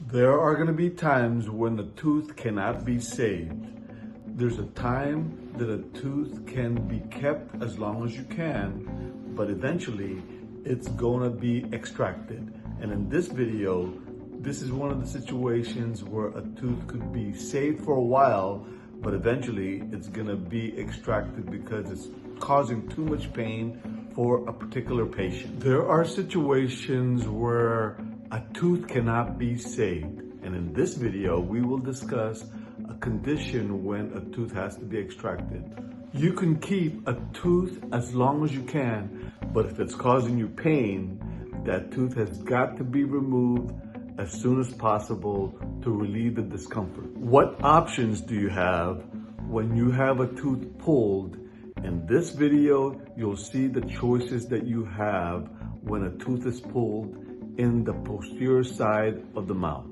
There are going to be times when a tooth cannot be saved. There's a time that a tooth can be kept as long as you can, but eventually it's going to be extracted. And in this video, this is one of the situations where a tooth could be saved for a while, but eventually it's going to be extracted because it's causing too much pain for a particular patient. There are situations where a tooth cannot be saved. And in this video, we will discuss a condition when a tooth has to be extracted. You can keep a tooth as long as you can, but if it's causing you pain, that tooth has got to be removed as soon as possible to relieve the discomfort. What options do you have when you have a tooth pulled? In this video, you'll see the choices that you have when a tooth is pulled in the posterior side of the mouth.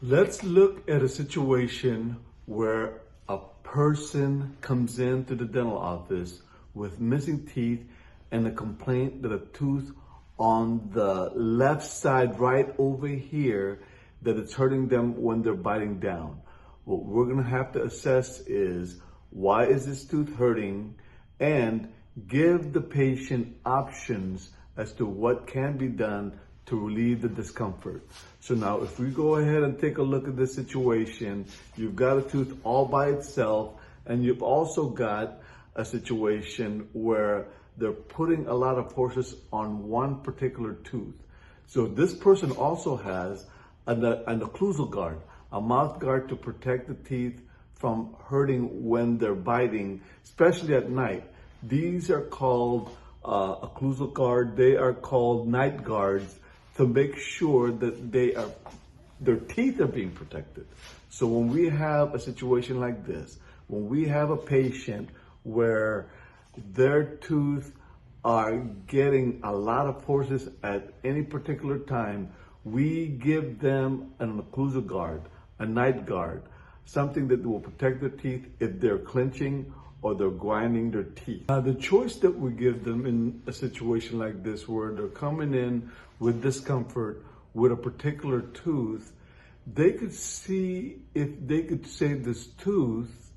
Let's look at a situation where a person comes into the dental office with missing teeth and a complaint that a tooth on the left side right over here, that it's hurting them when they're biting down. What we're gonna have to assess is, why is this tooth hurting, and give the patient options as to what can be done to relieve the discomfort. So now if we go ahead and take a look at this situation, you've got a tooth all by itself, and you've also got a situation where they're putting a lot of forces on one particular tooth. So this person also has an occlusal guard, a mouth guard to protect the teeth from hurting when they're biting, especially at night. These are called occlusal guard. They are called night guards to make sure that their teeth are being protected. So when we have a situation like this, when we have a patient where their tooth are getting a lot of forces at any particular time, we give them an occlusal guard, a night guard, something that will protect their teeth if they're clenching or they're grinding their teeth. The choice that we give them in a situation like this, where they're coming in with discomfort with a particular tooth, they could see if they could save this tooth,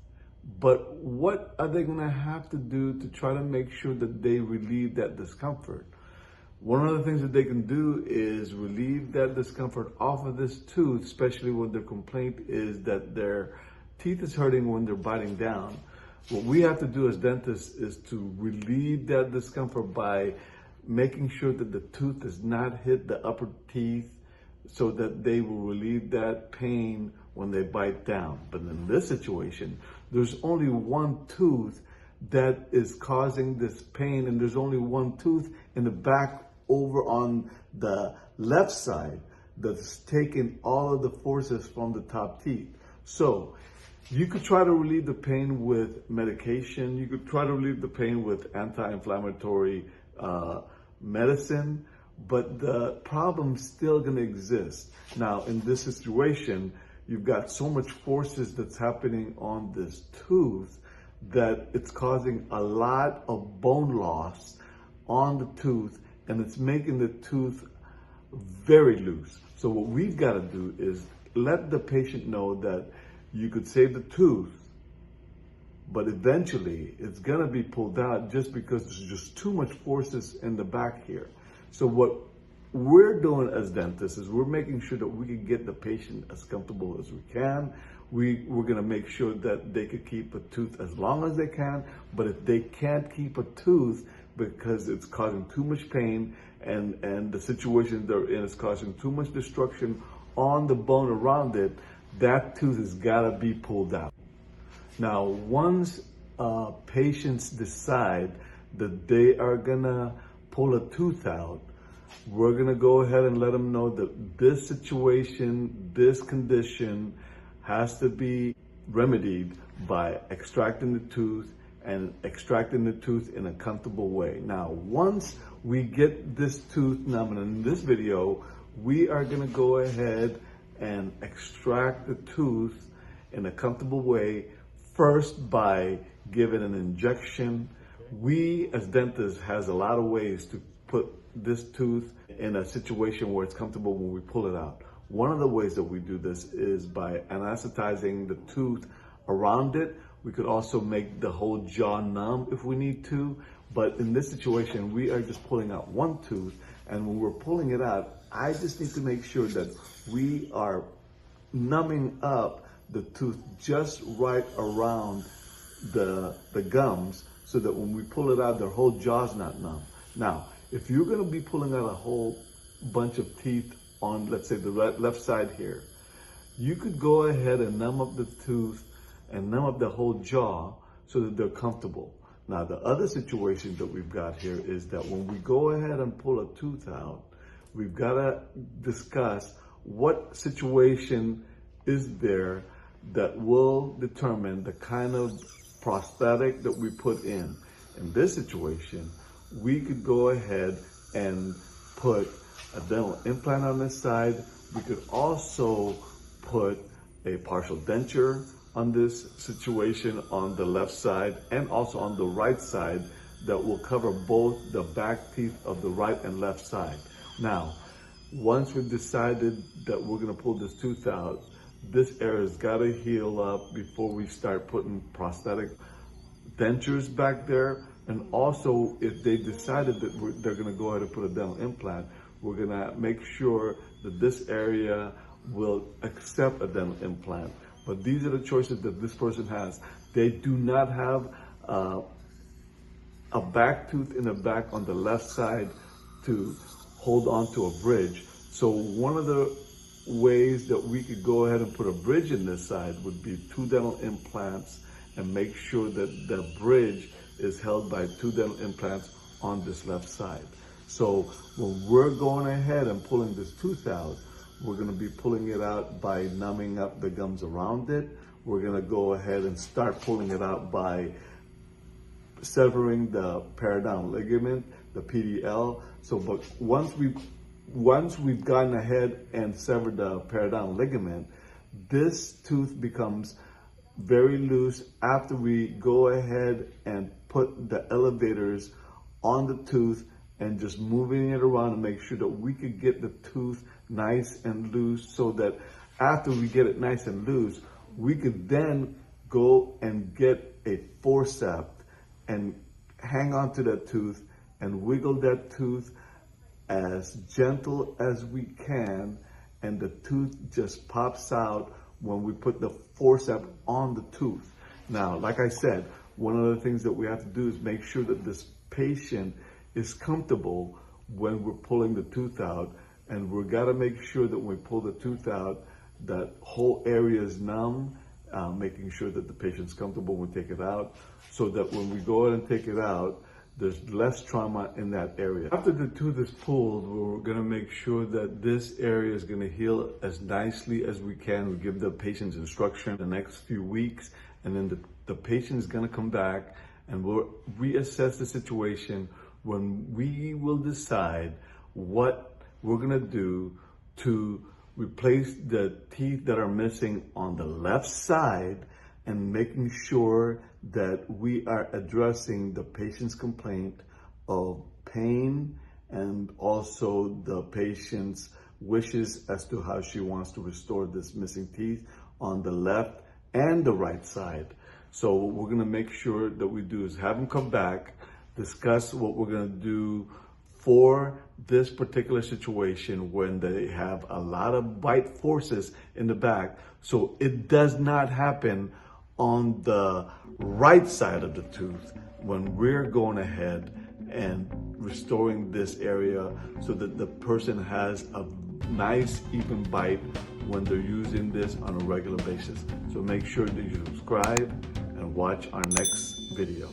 but what are they gonna have to do to try to make sure that they relieve that discomfort? One of the things that they can do is relieve that discomfort off of this tooth, especially when their complaint is that their teeth is hurting when they're biting down. What we have to do as dentists is to relieve that discomfort by making sure that the tooth does not hit the upper teeth, so that they will relieve that pain when they bite down. But in this situation, there's only one tooth that is causing this pain, and there's only one tooth in the back over on the left side that's taking all of the forces from the top teeth. So you could try to relieve the pain with medication. You could try to relieve the pain with anti-inflammatory medicine, but the problem's still gonna exist. Now, in this situation, you've got so much forces that's happening on this tooth that it's causing a lot of bone loss on the tooth, and it's making the tooth very loose. So what we've got to do is let the patient know that you could save the tooth, but eventually it's gonna be pulled out just because there's just too much forces in the back here. So what we're doing as dentists is we're making sure that we can get the patient as comfortable as we can. We're gonna make sure that they could keep a tooth as long as they can, but if they can't keep a tooth because it's causing too much pain and the situation they're in is causing too much destruction on the bone around it, that tooth has gotta be pulled out. Now, once patients decide that they are gonna pull a tooth out, we're gonna go ahead and let them know that this situation, this condition has to be remedied by extracting the tooth, and extracting the tooth in a comfortable way. Now, once we get this tooth, now in this video, we are gonna go ahead and extract the tooth in a comfortable way, first by giving an injection. We as dentists has a lot of ways to put this tooth in a situation where it's comfortable when we pull it out. One of the ways that we do this is by anesthetizing the tooth around it. We could also make the whole jaw numb if we need to, but in this situation, we are just pulling out one tooth, and when we're pulling it out, I just need to make sure that we are numbing up the tooth just right around the gums, so that when we pull it out, their whole jaw's not numb. Now, if you're gonna be pulling out a whole bunch of teeth on, let's say, the left side here, you could go ahead and numb up the tooth and numb up the whole jaw so that they're comfortable. Now, the other situation that we've got here is that when we go ahead and pull a tooth out, we've gotta discuss what situation is there that will determine the kind of prosthetic that we put in. In this situation, we could go ahead and put a dental implant on this side. We could also put a partial denture on this situation on the left side, and also on the right side, that will cover both the back teeth of the right and left side. Now, once we've decided that we're gonna pull this tooth out, this area's gotta heal up before we start putting prosthetic dentures back there. And also, if they decided that they're gonna go ahead and put a dental implant, we're gonna make sure that this area will accept a dental implant. But these are the choices that this person has. They do not have a back tooth in the back on the left side to hold on to a bridge. So one of the ways that we could go ahead and put a bridge in this side would be 2 dental implants, and make sure that the bridge is held by 2 dental implants on this left side. So when we're going ahead and pulling this tooth out, we're gonna be pulling it out by numbing up the gums around it. We're gonna go ahead and start pulling it out by severing the periodontal ligament, the PDL. So, but once we've gotten ahead and severed the periodontal ligament, this tooth becomes very loose after we go ahead and put the elevators on the tooth and just moving it around to make sure that we could get the tooth nice and loose, so that after we get it nice and loose, we could then go and get a forceps and hang on to that tooth and wiggle that tooth as gentle as we can, and the tooth just pops out when we put the forceps on the tooth. Now, like I said, one of the things that we have to do is make sure that this patient is comfortable when we're pulling the tooth out, and we gotta make sure that when we pull the tooth out, that whole area is numb, making sure that the patient's comfortable when we take it out, so that when we go ahead and take it out, there's less trauma in that area. After the tooth is pulled, we're gonna make sure that this area is gonna heal as nicely as we can. We give the patient's instruction the next few weeks, and then the patient is gonna come back and we'll reassess the situation, when we will decide what we're gonna do to replace the teeth that are missing on the left side, and making sure that we are addressing the patient's complaint of pain, and also the patient's wishes as to how she wants to restore this missing teeth on the left and the right side. So what we're gonna make sure that we do is have them come back, discuss what we're gonna do for this particular situation when they have a lot of bite forces in the back, so it does not happen on the right side of the tooth when we're going ahead and restoring this area, so that the person has a nice even bite when they're using this on a regular basis. So make sure that you subscribe and watch our next video.